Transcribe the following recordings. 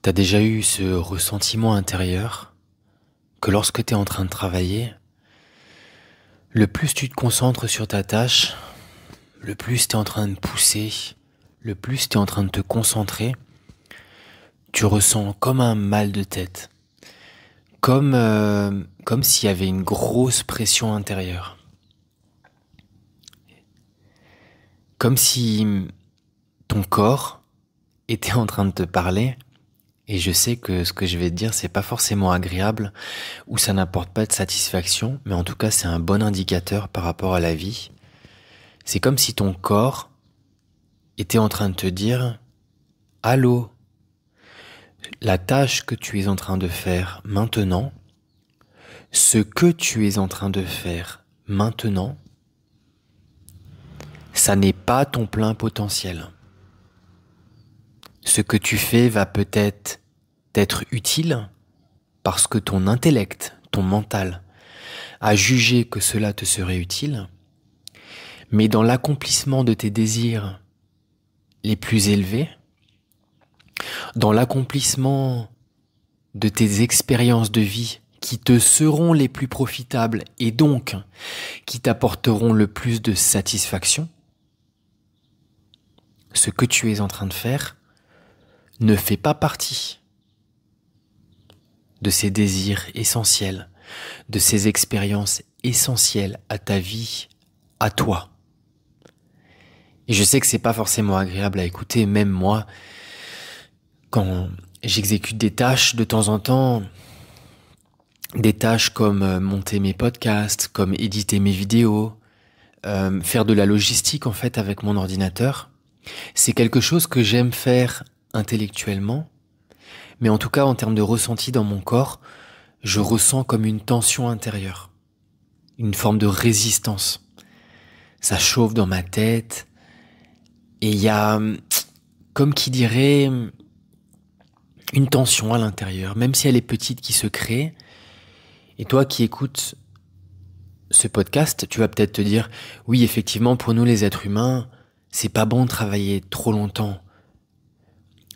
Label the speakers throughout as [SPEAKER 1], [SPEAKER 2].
[SPEAKER 1] T'as déjà eu ce ressentiment intérieur que lorsque t'es en train de travailler, le plus tu te concentres sur ta tâche, le plus t'es en train de pousser, le plus t'es en train de te concentrer, tu ressens comme un mal de tête, comme s'il y avait une grosse pression intérieure, comme si ton corps était en train de te parler. Et je sais que ce que je vais te dire, c'est pas forcément agréable ou ça n'apporte pas de satisfaction, mais en tout cas, c'est un bon indicateur par rapport à la vie. C'est comme si ton corps était en train de te dire, allô, la tâche que tu es en train de faire maintenant, ce que tu es en train de faire maintenant, ça n'est pas ton plein potentiel. Ce que tu fais va peut-être t'être utile parce que ton intellect, ton mental, a jugé que cela te serait utile, mais dans l'accomplissement de tes désirs les plus élevés, dans l'accomplissement de tes expériences de vie qui te seront les plus profitables et donc qui t'apporteront le plus de satisfaction, ce que tu es en train de faire ne fait pas partie de ces désirs essentiels, de ces expériences essentielles à ta vie, à toi. Et je sais que c'est pas forcément agréable à écouter, même moi, quand j'exécute des tâches de temps en temps, des tâches comme monter mes podcasts, comme éditer mes vidéos, faire de la logistique en fait avec mon ordinateur, c'est quelque chose que j'aime faire intellectuellement, mais en tout cas en termes de ressenti dans mon corps, je ressens comme une tension intérieure, une forme de résistance. Ça chauffe dans ma tête, et il y a, comme qui dirait, une tension à l'intérieur, même si elle est petite, qui se crée. Et toi qui écoutes ce podcast, tu vas peut-être te dire, oui, effectivement, pour nous les êtres humains, c'est pas bon de travailler trop longtemps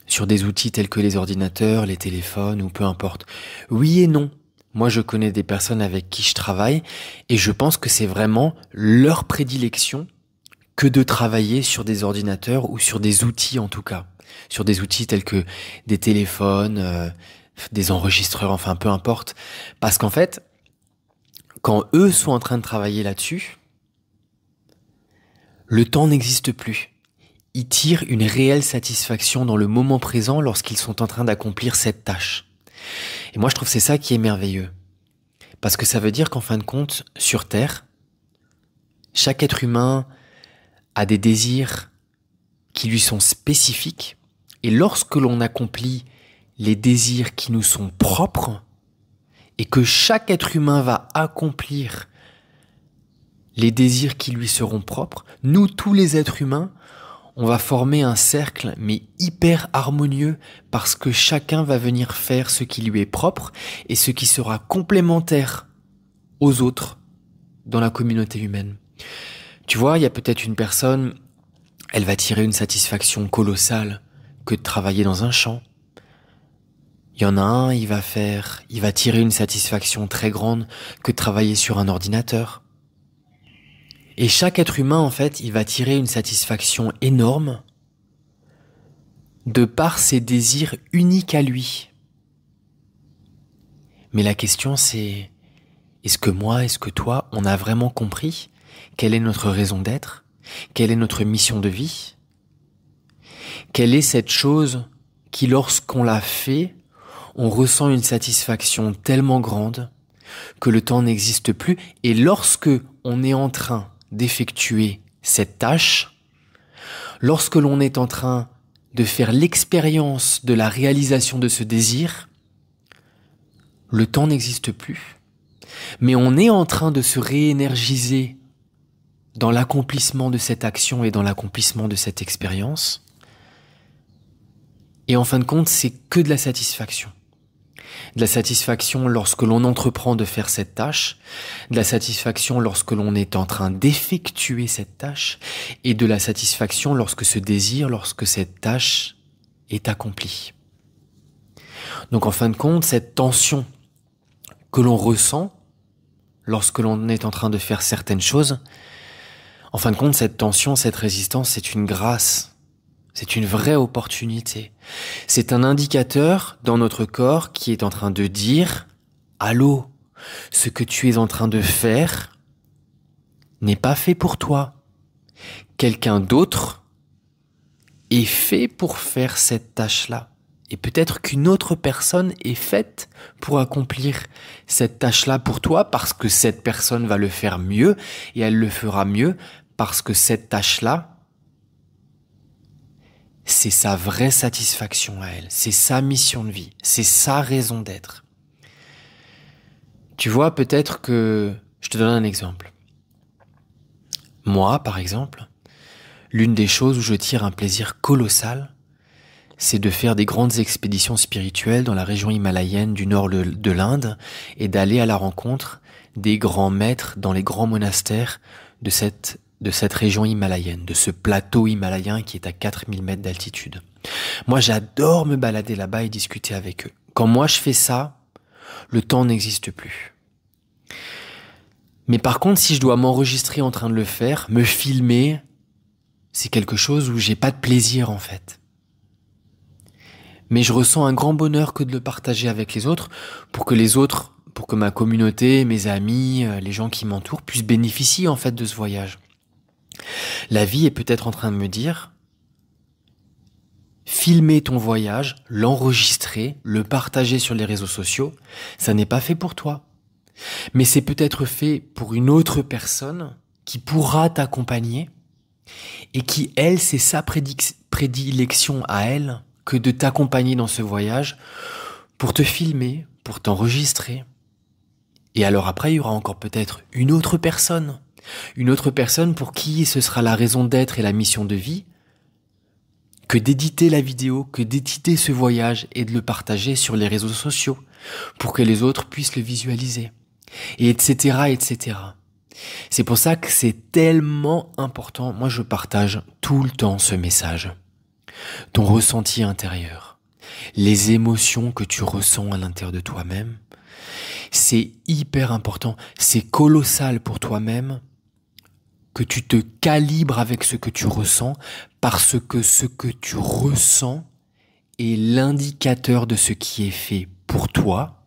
[SPEAKER 1] sur des outils tels que les ordinateurs, les téléphones ou peu importe. Oui et non. Moi, je connais des personnes avec qui je travaille et je pense que c'est vraiment leur prédilection que de travailler sur des ordinateurs ou sur des outils en tout cas. Sur des outils tels que des téléphones, des enregistreurs, enfin peu importe. Parce qu'en fait, quand eux sont en train de travailler là-dessus, le temps n'existe plus. Ils tirent une réelle satisfaction dans le moment présent lorsqu'ils sont en train d'accomplir cette tâche. Et moi, je trouve que c'est ça qui est merveilleux. Parce que ça veut dire qu'en fin de compte, sur Terre, chaque être humain a des désirs qui lui sont spécifiques. Et lorsque l'on accomplit les désirs qui nous sont propres, et que chaque être humain va accomplir les désirs qui lui seront propres, nous, tous les êtres humains, on va former un cercle, mais hyper harmonieux, parce que chacun va venir faire ce qui lui est propre et ce qui sera complémentaire aux autres dans la communauté humaine. Tu vois, il y a peut-être une personne, elle va tirer une satisfaction colossale que de travailler dans un champ. Il y en a un, il va tirer une satisfaction très grande que de travailler sur un ordinateur. Et chaque être humain, en fait, il va tirer une satisfaction énorme de par ses désirs uniques à lui. Mais la question c'est, est-ce que moi, est-ce que toi, on a vraiment compris quelle est notre raison d'être? Quelle est notre mission de vie? Quelle est cette chose qui, lorsqu'on l'a fait, on ressent une satisfaction tellement grande que le temps n'existe plus, et lorsque on est en train d'effectuer cette tâche, lorsque l'on est en train de faire l'expérience de la réalisation de ce désir, le temps n'existe plus, mais on est en train de se réénergiser dans l'accomplissement de cette action et dans l'accomplissement de cette expérience. Et en fin de compte, c'est que de la satisfaction. De la satisfaction lorsque l'on entreprend de faire cette tâche, de la satisfaction lorsque l'on est en train d'effectuer cette tâche, et de la satisfaction lorsque ce désir, lorsque cette tâche est accomplie. Donc en fin de compte, cette tension que l'on ressent lorsque l'on est en train de faire certaines choses, en fin de compte, cette tension, cette résistance, c'est une grâce. C'est une vraie opportunité. C'est un indicateur dans notre corps qui est en train de dire « Allô, ce que tu es en train de faire n'est pas fait pour toi. Quelqu'un d'autre est fait pour faire cette tâche-là. Et peut-être qu'une autre personne est faite pour accomplir cette tâche-là pour toi parce que cette personne va le faire mieux et elle le fera mieux parce que cette tâche-là, c'est sa vraie satisfaction à elle, c'est sa mission de vie, c'est sa raison d'être. Tu vois, peut-être que... Je te donne un exemple. Moi, par exemple, l'une des choses où je tire un plaisir colossal, c'est de faire des grandes expéditions spirituelles dans la région himalayenne du nord de l'Inde et d'aller à la rencontre des grands maîtres dans les grands monastères de cette région himalayenne, de ce plateau himalayen qui est à 4000 mètres d'altitude. Moi, j'adore me balader là-bas et discuter avec eux. Quand moi je fais ça, le temps n'existe plus. Mais par contre, si je dois m'enregistrer en train de le faire, me filmer, c'est quelque chose où j'ai pas de plaisir en fait. Mais je ressens un grand bonheur que de le partager avec les autres pour que ma communauté, mes amis, les gens qui m'entourent puissent bénéficier en fait de ce voyage. La vie est peut-être en train de me dire, filmer ton voyage, l'enregistrer, le partager sur les réseaux sociaux, ça n'est pas fait pour toi. Mais c'est peut-être fait pour une autre personne qui pourra t'accompagner et qui, elle, c'est sa prédilection à elle que de t'accompagner dans ce voyage pour te filmer, pour t'enregistrer. Et alors après, il y aura encore peut-être une autre personne pour qui ce sera la raison d'être et la mission de vie, que d'éditer la vidéo, que d'éditer ce voyage et de le partager sur les réseaux sociaux, pour que les autres puissent le visualiser, et etc., etc. C'est pour ça que c'est tellement important. Moi, je partage tout le temps ce message. Ton ressenti intérieur, les émotions que tu ressens à l'intérieur de toi-même, c'est hyper important, c'est colossal pour toi-même que tu te calibres avec ce que tu ressens parce que ce que tu ressens est l'indicateur de ce qui est fait pour toi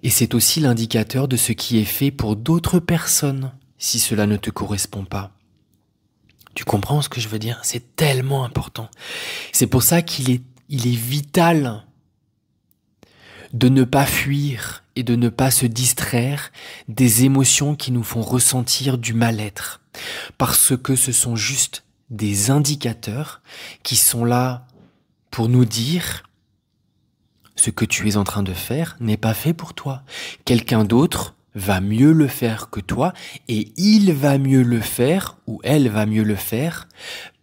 [SPEAKER 1] et c'est aussi l'indicateur de ce qui est fait pour d'autres personnes si cela ne te correspond pas. Tu comprends ce que je veux dire? C'est tellement important. C'est pour ça qu'il est vital de ne pas fuir et de ne pas se distraire des émotions qui nous font ressentir du mal-être. Parce que ce sont juste des indicateurs qui sont là pour nous dire ce que tu es en train de faire n'est pas fait pour toi. Quelqu'un d'autre va mieux le faire que toi et il va mieux le faire ou elle va mieux le faire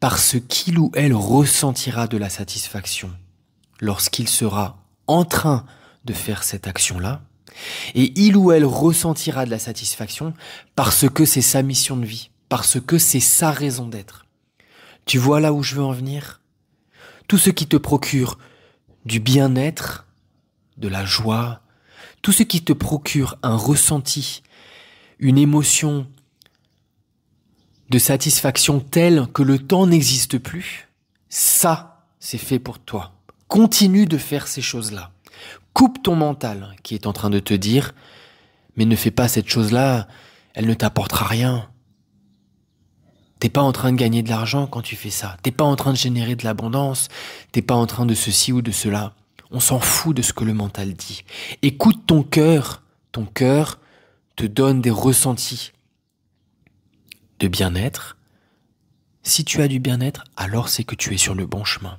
[SPEAKER 1] parce qu'il ou elle ressentira de la satisfaction lorsqu'il sera en train de faire cette action-là et il ou elle ressentira de la satisfaction parce que c'est sa mission de vie, parce que c'est sa raison d'être. Tu vois là où je veux en venir? Tout ce qui te procure du bien-être, de la joie, tout ce qui te procure un ressenti, une émotion de satisfaction telle que le temps n'existe plus, ça, c'est fait pour toi. Continue de faire ces choses-là. Coupe ton mental qui est en train de te dire « Mais ne fais pas cette chose-là, elle ne t'apportera rien. » T'es pas en train de gagner de l'argent quand tu fais ça. T'es pas en train de générer de l'abondance. T'es pas en train de ceci ou de cela. On s'en fout de ce que le mental dit. Écoute ton cœur. Ton cœur te donne des ressentis de bien-être. Si tu as du bien-être, alors c'est que tu es sur le bon chemin.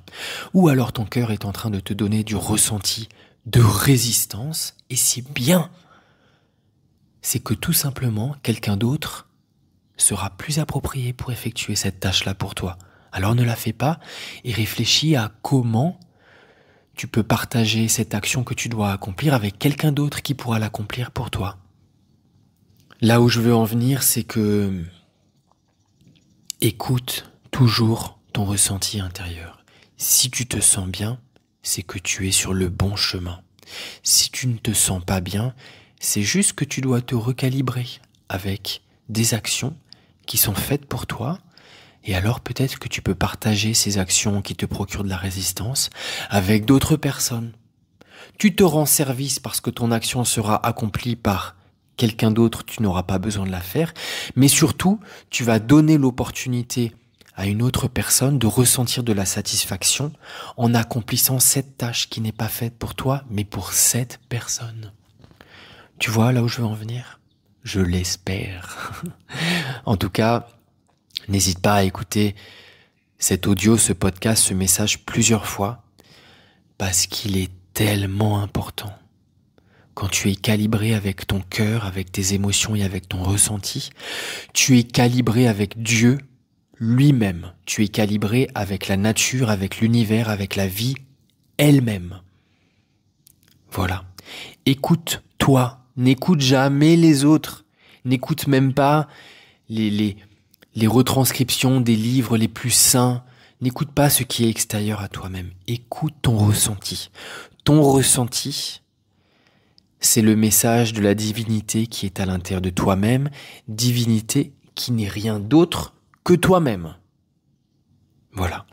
[SPEAKER 1] Ou alors ton cœur est en train de te donner du ressenti de résistance. Et c'est bien. C'est que tout simplement, quelqu'un d'autre sera plus approprié pour effectuer cette tâche-là pour toi. Alors ne la fais pas et réfléchis à comment tu peux partager cette action que tu dois accomplir avec quelqu'un d'autre qui pourra l'accomplir pour toi. Là où je veux en venir, c'est que écoute toujours ton ressenti intérieur. Si tu te sens bien, c'est que tu es sur le bon chemin. Si tu ne te sens pas bien, c'est juste que tu dois te recalibrer avec des actions qui sont faites pour toi. Et alors peut-être que tu peux partager ces actions qui te procurent de la résistance avec d'autres personnes. Tu te rends service parce que ton action sera accomplie par quelqu'un d'autre, tu n'auras pas besoin de la faire. Mais surtout, tu vas donner l'opportunité à une autre personne de ressentir de la satisfaction en accomplissant cette tâche qui n'est pas faite pour toi, mais pour cette personne. Tu vois là où je veux en venir ? Je l'espère. En tout cas, n'hésite pas à écouter cet audio, ce podcast, ce message plusieurs fois, parce qu'il est tellement important. Quand tu es calibré avec ton cœur, avec tes émotions et avec ton ressenti, tu es calibré avec Dieu lui-même. Tu es calibré avec la nature, avec l'univers, avec la vie elle-même. Voilà. Écoute-toi. N'écoute jamais les autres. N'écoute même pas les retranscriptions des livres les plus saints. N'écoute pas ce qui est extérieur à toi-même. Écoute ton ressenti. Ton ressenti, c'est le message de la divinité qui est à l'intérieur de toi-même, divinité qui n'est rien d'autre que toi-même. Voilà.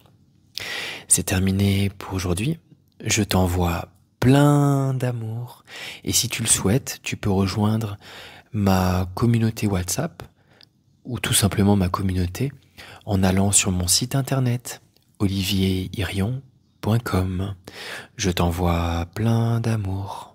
[SPEAKER 1] C'est terminé pour aujourd'hui. Je t'envoie plein d'amour. Et si tu le souhaites, tu peux rejoindre ma communauté WhatsApp ou tout simplement ma communauté en allant sur mon site internet olivierhirion.com. Je t'envoie plein d'amour.